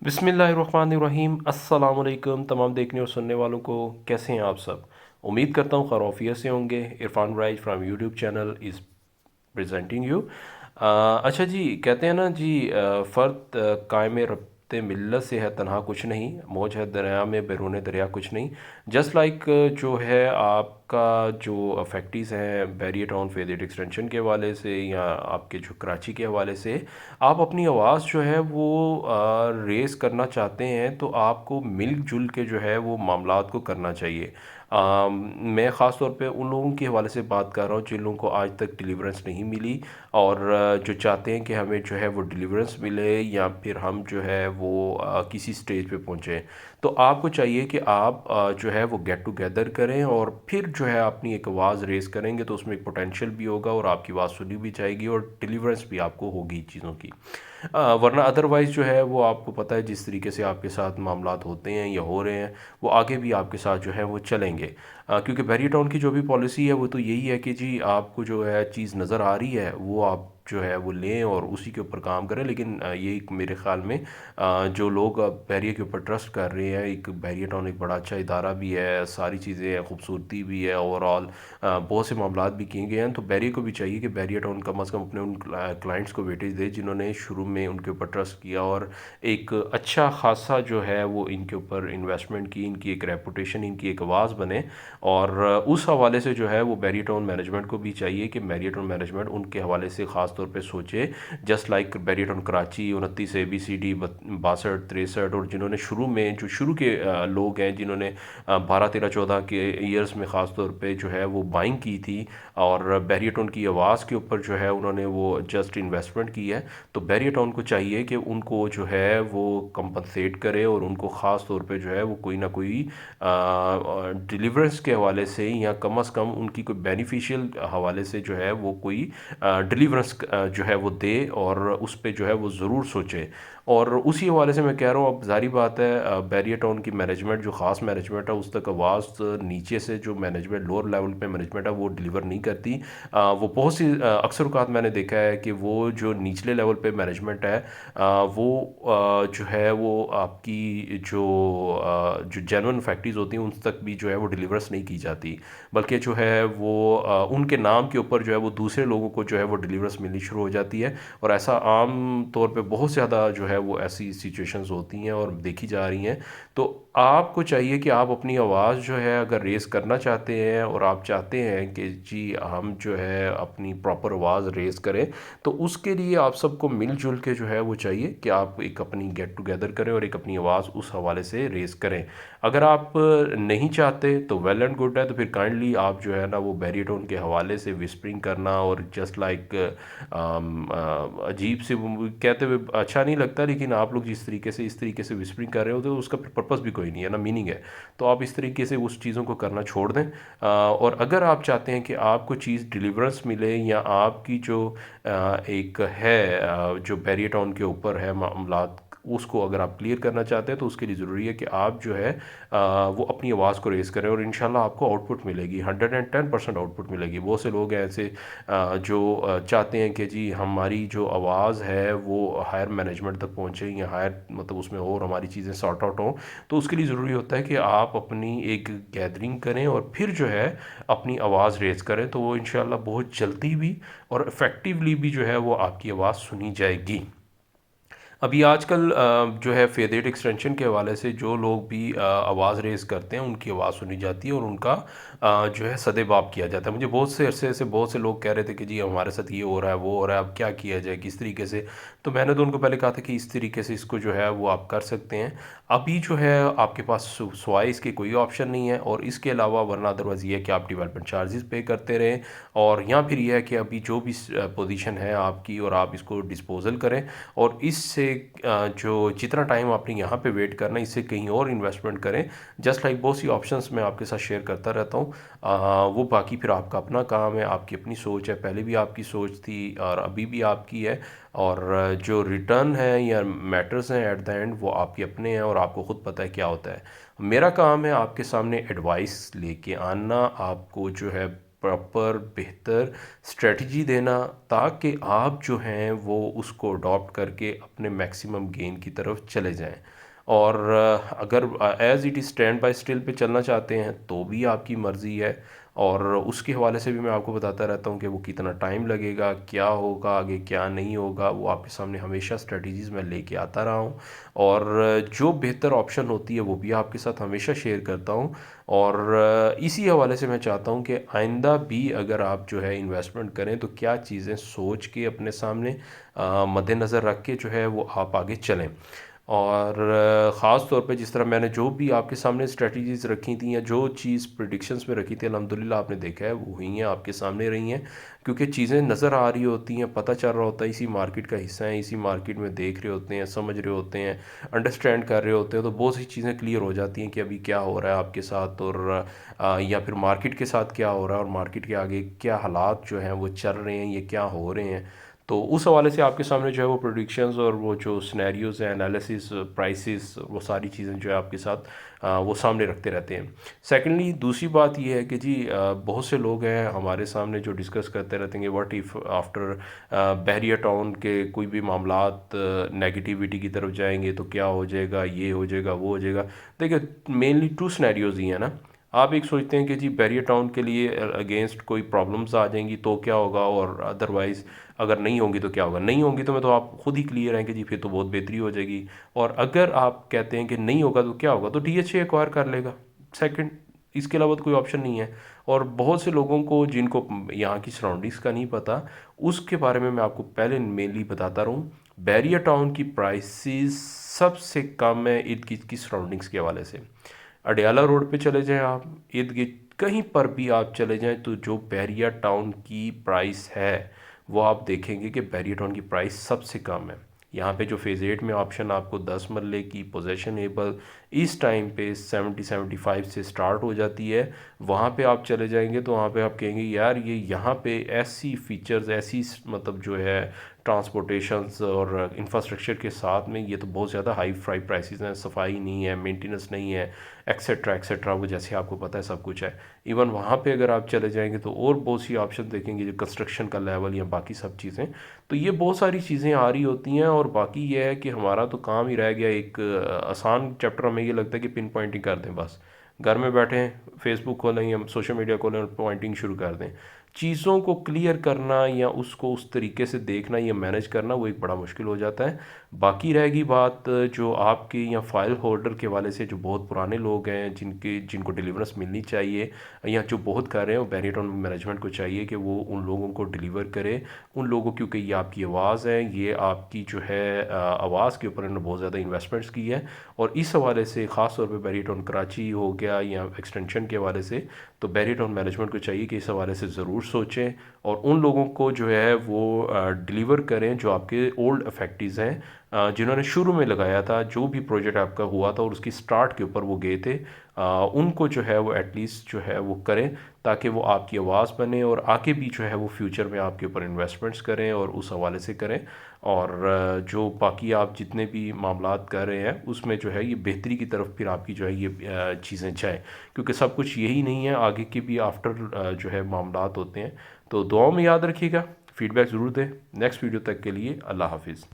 बिस्मिल्लाहिर्रहमानिर्रहीम अस्सलाम वालेकुम तमाम देखने और सुनने वालों को। कैसे हैं आप सब? उम्मीद करता हूँ खैरियत से होंगे। Irfan rise from YouTube channel is presenting you. अच्छा जी, कहते हैं ना जी, फ़र्द कायम रब्ते मिल्लत से है तन्हा कुछ नहीं, मौज है दरिया में बैरून दरिया कुछ नहीं। जस्ट लाइक जो है आपका जो फैक्ट्रीज़ हैं बैरियर टाउन फेडेड एक्सटेंशन के हवाले से या आपके जो कराची के हवाले से, आप अपनी आवाज़ जो है वो रेज़ करना चाहते हैं तो आपको मिल-जुल के जो है वो मामलात को करना चाहिए। मैं ख़ास तौर पे उन लोगों के हवाले से बात कर रहा हूँ जिन लोगों को आज तक डिलीवरेंस नहीं मिली और जो चाहते हैं कि हमें जो है वो डिलीवरेंस मिले या फिर हम जो है वो किसी स्टेज पे पहुँचे। तो आपको चाहिए कि आप जो है वो गेट टुगेदर करें और फिर जो है अपनी एक आवाज़ रेज़ करेंगे तो उसमें एक पोटेंशियल भी होगा और आपकी आवाज़ सुनी भी जाएगी और डिलीवरेंस भी आपको होगी चीज़ों की। वरना अदरवाइज़ जो है वो आपको पता है जिस तरीके से आपके साथ मामलात होते हैं या हो रहे हैं, वो आगे भी आपके साथ जो है वो चलेंगे। क्योंकि बैरियर टाउन की जो भी पॉलिसी है वो तो यही है कि जी आपको जो है चीज़ नज़र आ रही है वो आप जो है वो लें और उसी के ऊपर काम करें। लेकिन ये एक मेरे ख़्याल में जो लोग बैरियर के ऊपर ट्रस्ट कर रहे हैं, एक बैरियर टाउन एक बड़ा अच्छा इदारा भी है, सारी चीज़ें हैं, खूबसूरती भी है ओवरऑल, बहुत से मामलात भी किए गए हैं। तो बैरियर को भी चाहिए कि बैरियर टाउन कम अज़ कम अपने उन क्लाइंट्स को वेटेज दे जिन्होंने शुरू में उनके ऊपर ट्रस्ट किया और एक अच्छा खासा जो है वो इनके ऊपर इन्वेस्टमेंट की, इनकी एक रेपुटेशन, इनकी एक आवाज़ बने। और उस हवाले से जो है वो बैरियर टाउन मैनेजमेंट को भी चाहिए कि बैरियर टाउन मैनेजमेंट उनके हवाले से ख़ास तौर पे सोचे। Just like barrier town Karachi 29 ABCD 62 63 और जिन्होंने शुरू में जो शुरू के लोग हैं जिन्होंने 12 13 14 के ईयर्स में ख़ास तौर पे जो है वो बाइंग की थी और बैरियर टाउन की आवाज़ के ऊपर जो है उन्होंने वो जस्ट इन्वेस्टमेंट की है। तो बैरियर टाउन को चाहिए कि उनको जो है वो कंपनसेट करे और उनको ख़ास तौर पे जो है वो कोई ना कोई डिलीवरेंस के हवाले से या कम अज़ कम उनकी कोई बेनिफिशियल हवाले से जो है वो कोई डिलीवरेंस जो है वो दे और उस पे जो है वो ज़रूर सोचे। और उसी हवाले से मैं कह रहा हूँ, अब ज़ाहिर बात है बैरियर टाउन की मैनेजमेंट जो ख़ास मैनेजमेंट है उस तक आवाज़ नीचे से जो मैनेजमेंट लोअर लेवल पे मैनेजमेंट है वो डिलीवर नहीं करती। वो बहुत सी अक्सर औक़ात मैंने देखा है कि वो जो निचले लेवल पे मैनेजमेंट है वो जो है वो आपकी जो जेन्युइन फैक्ट्रीज़ होती हैं उन तक भी जो है वो डिलीवर्स नहीं की जाती, बल्कि जो है वो उनके नाम के ऊपर जो है वो दूसरे लोगों को जो है वो डिलीवर्स मिलनी शुरू हो जाती है। और ऐसा आम तौर पे बहुत ज़्यादा जो है वो ऐसी सिचुएशंस होती हैं और देखी जा रही हैं। तो आपको चाहिए कि आप अपनी आवाज़ जो है अगर रेज़ करना चाहते हैं और आप चाहते हैं कि जी हम जो है अपनी प्रॉपर आवाज़ रेज़ करें, तो उसके लिए आप सबको मिल-जुल के जो है वो चाहिए कि आप एक अपनी गेट टुगेदर करें और एक अपनी आवाज़ उस हवाले से रेज़ करें। अगर आप नहीं चाहते तो वेल एंड गुड है, तो फिर काइंडली आप जो है ना वो बैरियर टोन के हवाले से विस्परिंग करना और जस्ट लाइक अजीब से वो कहते हुए अच्छा नहीं लगता, लेकिन आप लोग जिस तरीके से इस तरीके से विस्परिंग कर रहे हो तो उसका पर्पस भी कोई नहीं है ना, मीनिंग है। तो आप इस तरीके से उस चीज़ों को करना छोड़ दें। और अगर आप चाहते हैं कि आपको चीज़ डिलीवरेंस मिले या आपकी जो एक है जो बैरियर टाउन के ऊपर है मामलात, उसको अगर आप क्लियर करना चाहते हैं तो उसके लिए ज़रूरी है कि आप जो है वो अपनी आवाज़ को रेज़ करें और इंशाल्लाह आपको आउटपुट मिलेगी, 110% आउटपुट मिलेगी। बहुत से लोग हैं ऐसे जो चाहते हैं कि जी हमारी जो आवाज़ है वो हायर मैनेजमेंट तक पहुँचे या हायर मतलब उसमें और हमारी चीज़ें सॉर्ट आउट हों। तो उसके लिए ज़रूरी होता है कि आप अपनी एक गैदरिंग करें और फिर जो है अपनी आवाज़ रेज़ करें, तो वो इंशाल्लाह बहुत जल्दी भी और इफ़ेक्टिवली भी जो है वो आपकी आवाज़ सुनी जाएगी। अभी आजकल जो है फेदेड एक्सटेंशन के हवाले से जो लोग भी आवाज़ रेज़ करते हैं उनकी आवाज़ सुनी जाती है और उनका जो है सदेबाप किया जाता है। मुझे बहुत से अरसे से बहुत से लोग कह रहे थे कि जी हमारे साथ ये हो रहा है, वो हो रहा है, अब क्या किया जाए, किस तरीके से। तो मैंने तो उनको पहले कहा था कि इस तरीके से इसको जो है वो आप कर सकते हैं। अभी जो है आपके पास सिवाय इसके कोई ऑप्शन नहीं है और इसके अलावा वरना अदरवाइज़ ये है कि आप डेवलपमेंट चार्जेस पे करते रहें और या फिर ये है कि अभी जो भी पोजीशन है आपकी और आप इसको डिस्पोज़ल करें और इससे जो जितना टाइम आपने यहाँ पे वेट करना है इससे कहीं और इन्वेस्टमेंट करें। जस्ट लाइक बहुत सी ऑप्शंस मैं आपके साथ शेयर करता रहता हूँ। वो बाकी फिर आपका अपना काम है, आपकी अपनी सोच है, पहले भी आपकी सोच थी और अभी भी आपकी है। और जो रिटर्न है या मैटर्स हैं एट द एंड वो आपके अपने हैं और आपको ख़ुद पता है क्या होता है। मेरा काम है आपके सामने एडवाइस लेके आना, आपको जो है प्रॉपर बेहतर स्ट्रेटजी देना, ताकि आप जो हैं वो उसको अडॉप्ट करके अपने मैक्सिमम गेन की तरफ चले जाएं। और अगर as it is stand by still पे चलना चाहते हैं तो भी आपकी मर्ज़ी है। और उसके हवाले से भी मैं आपको बताता रहता हूँ कि वो कितना टाइम लगेगा, क्या होगा आगे, क्या नहीं होगा, वो आपके सामने हमेशा स्ट्रेटजीज़ मैं लेके आता रहा हूँ। और जो बेहतर ऑप्शन होती है वो भी आपके साथ हमेशा शेयर करता हूँ। और इसी हवाले से मैं चाहता हूँ कि आइंदा भी अगर आप जो है इन्वेस्टमेंट करें तो क्या चीज़ें सोच के अपने सामने मद्देनज़र रख के जो है वो आप आगे चलें। और ख़ास तौर पे जिस तरह मैंने जो भी आपके सामने स्ट्रेटजीज़ रखी थी या जो चीज़ प्रिडिक्शंस में रखी थी, अल्हम्दुलिल्लाह आपने देखा है वो हुई हैं, आपके सामने रही हैं। क्योंकि चीज़ें नज़र आ रही होती हैं, पता चल रहा होता है इसी मार्केट का हिस्सा है, इसी मार्केट में देख रहे होते हैं, समझ रहे होते हैं, अंडरस्टैंड कर रहे होते हैं, तो बहुत सी चीज़ें क्लियर हो जाती हैं कि अभी क्या हो रहा है आपके साथ। और या फिर मार्केट के साथ क्या हो रहा है और मार्केट के आगे क्या हालात जो हैं वो चल रहे हैं, ये क्या हो रहे हैं। तो उस हवाले से आपके सामने जो है वो प्रोडिक्शंस और वो जो सिनेरियोज़ हैं, एनालिसिस, प्राइसेस, वो सारी चीज़ें जो है आपके साथ वो सामने रखते रहते हैं। सेकेंडली दूसरी बात ये है कि जी बहुत से लोग हैं हमारे सामने जो डिस्कस करते रहते हैं what if after Bahria town के कोई भी मामलात नेगेटिविटी की तरफ जाएंगे तो क्या हो जाएगा, ये हो जाएगा, वो हो जाएगा। देखिए मेनली टू सिनेरियोज़ ही हैं ना। आप एक सोचते हैं कि जी बैरियर टाउन के लिए अगेंस्ट कोई प्रॉब्लम्स आ जाएंगी तो क्या होगा, और अदरवाइज़ अगर नहीं होंगी तो क्या होगा। नहीं होंगी तो मैं तो आप खुद ही क्लियर हैं कि जी फिर तो बहुत बेहतरी हो जाएगी। और अगर आप कहते हैं कि नहीं होगा तो क्या होगा, तो DHA एक्वायर कर लेगा सेकंड, इसके अलावा तो कोई ऑप्शन नहीं है। और बहुत से लोगों को जिनको यहाँ की सराउंडिंग्स का नहीं पता, उसके बारे में मैं आपको पहले मेनली बताता रहूँ। बैरियर टाउन की प्राइसेस सबसे कम है इर्द गिर्द की सराउंडिंग्स के हवाले से। अडयाला रोड पे चले जाएं आप, इर्द गिर्द कहीं पर भी आप चले जाएं तो जो बैरिया टाउन की प्राइस है वो आप देखेंगे कि बैरिया टाउन की प्राइस सबसे कम है। यहाँ पे जो फेज़ 8 में ऑप्शन आपको 10 मरले की पोजेशन एबल इस टाइम पे 70-75 से स्टार्ट हो जाती है। वहाँ पे आप चले जाएंगे तो वहाँ पे आप कहेंगे यार ये यहाँ पे ऐसी फीचर्स, ऐसी मतलब जो है ट्रांसपोर्टेशंस और इंफ्रास्ट्रक्चर के साथ में ये तो बहुत ज़्यादा हाई फाई प्राइसेस हैं, सफाई नहीं है, मेंटेनेंस नहीं है, एक्सेट्रा एक्सेट्रा, वो जैसे आपको पता है सब कुछ है। इवन वहाँ पे अगर आप चले जाएंगे तो और बहुत सी ऑप्शन देखेंगे जो कंस्ट्रक्शन का लेवल या बाकी सब चीज़ें। तो ये बहुत सारी चीज़ें आ रही होती हैं। और बाकी ये है कि हमारा तो काम ही रह गया एक आसान चैप्टर, हमें ये लगता है कि पिन पॉइंटिंग कर दें बस, घर में बैठे फेसबुक खोलें या सोशल मीडिया खोलें और पॉइंटिंग शुरू कर दें। चीज़ों को क्लियर करना या उसको उस तरीके से देखना या मैनेज करना वो एक बड़ा मुश्किल हो जाता है। बाकी रहेगी बात जो आपके या फाइल होल्डर के वाले से, जो बहुत पुराने लोग हैं जिनको डिलीवरेंस मिलनी चाहिए या जो बहुत कर रहे हैं, वो बैरियर टाउन मैनेजमेंट को चाहिए कि वो उन लोगों को डिलीवर करे। उन लोगों, क्योंकि ये आपकी आवाज़ है, ये आपकी जो है आवाज़ के ऊपर इन्होंने बहुत ज़्यादा इन्वेस्टमेंट्स की है। और इस हवाले से ख़ास तौर पर बैरियर टाउन कराची हो गया या एक्सटेंशन के हवाले से, तो बैरियर टाउन मैनेजमेंट को चाहिए कि इस हवाले से ज़रूर सोचें और उन लोगों को जो है वो डिलीवर करें जो आपके ओल्ड अफेक्टिव्स हैं, जिन्होंने शुरू में लगाया था, जो भी प्रोजेक्ट आपका हुआ था और उसकी स्टार्ट के ऊपर वो गए थे, उनको जो है वो एटलीस्ट जो है वो करें, ताकि वो आपकी आवाज़ बने और आगे भी जो है वो फ्यूचर में आपके ऊपर इन्वेस्टमेंट्स करें और उस हवाले से करें। और जो बाकी आप जितने भी मामलात कर रहे हैं उसमें जो है ये बेहतरी की तरफ फिर आपकी जो है ये चीज़ें जाएँ, क्योंकि सब कुछ यही नहीं है, आगे के भी आफ्टर जो है मामलात होते हैं। तो दुआओं में याद रखिएगा, फ़ीडबैक ज़रूर दें। नेक्स्ट वीडियो तक के लिए अल्लाह हाफिज़।